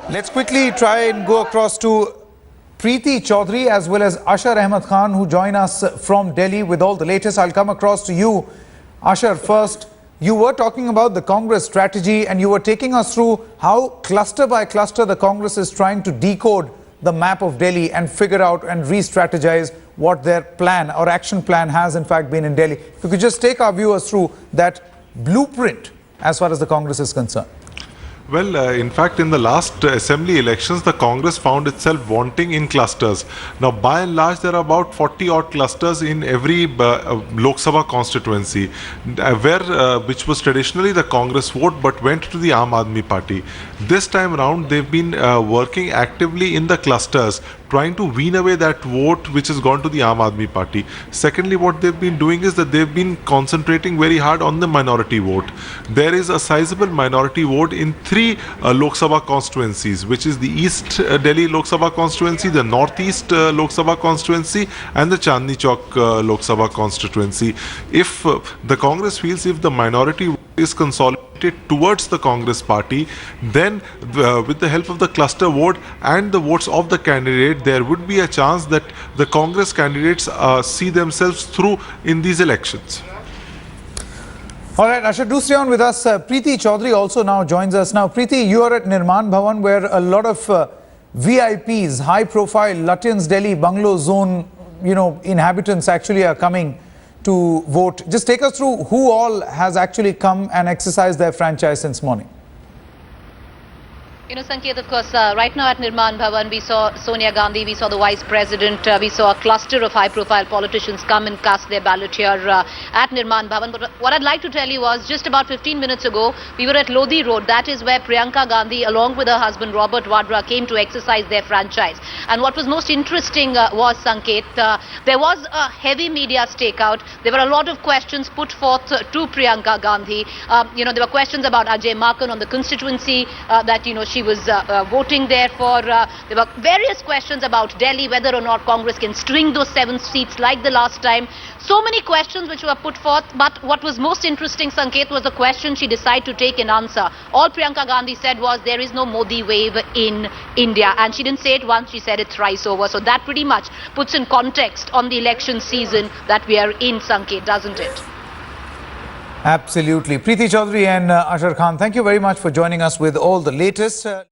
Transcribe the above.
Let's quickly try and go across to Preeti Chaudhary as well as Ashar Ahmed Khan, who join us from Delhi with all the latest. I'll come across to you, Ashar, first. You were talking about the Congress strategy and you were taking us through how cluster by cluster the Congress is trying to decode the map of Delhi and figure out and re-strategize what their plan or action plan has in fact been in Delhi. If you could just take our viewers through that blueprint as far as the Congress is concerned. Well, in fact, in the last assembly elections, the Congress found itself wanting in clusters. Now, by and large, there are about 40-odd clusters in every Lok Sabha constituency, which was traditionally the Congress vote, but went to the Aam Aadmi Party. This time around, they've been working actively in the clusters, trying to wean away that vote which has gone to the Aam Aadmi Party. Secondly, what they've been doing is that they've been concentrating very hard on the minority vote. There is a sizable minority vote in three Lok Sabha constituencies, which is the East Delhi Lok Sabha constituency, the Northeast Lok Sabha constituency, and the Chandni Chowk Lok Sabha constituency. If the Congress feels if the minority is consolidated towards the Congress party, then with the help of the cluster vote and the votes of the candidate, there would be a chance that the Congress candidates see themselves through in these elections. All right, Ashar, do stay on with us. Preeti Chaudhary also now joins us. Now, Preeti, you are at Nirman Bhavan, where a lot of VIPs, high-profile Lutyens Delhi bungalow zone, inhabitants actually are coming to vote. Just take us through who all has actually come and exercised their franchise since morning. Sanket, of course, right now at Nirman Bhavan, we saw Sonia Gandhi, we saw the Vice President, we saw a cluster of high-profile politicians come and cast their ballot here at Nirman Bhavan. But what I'd like to tell you was, just about 15 minutes ago, we were at Lodi Road. That is where Priyanka Gandhi, along with her husband Robert Vadra, came to exercise their franchise. And what was most interesting was, Sanket, there was a heavy media stakeout. There were a lot of questions put forth to Priyanka Gandhi. There were questions about Ajay Makan on the constituency that, she was voting there for. There were various questions about Delhi, whether or not Congress can string those 7 seats like the last time. So many questions which were put forth, but what was most interesting, Sanket, was the question she decided to take an answer. All Priyanka Gandhi said was, there is no Modi wave in India. And she didn't say it once, she said it thrice over. So that pretty much puts in context on the election season that we are in, Sanket, doesn't it? Absolutely. Preeti Chaudhary and Ashar Khan, thank you very much for joining us with all the latest.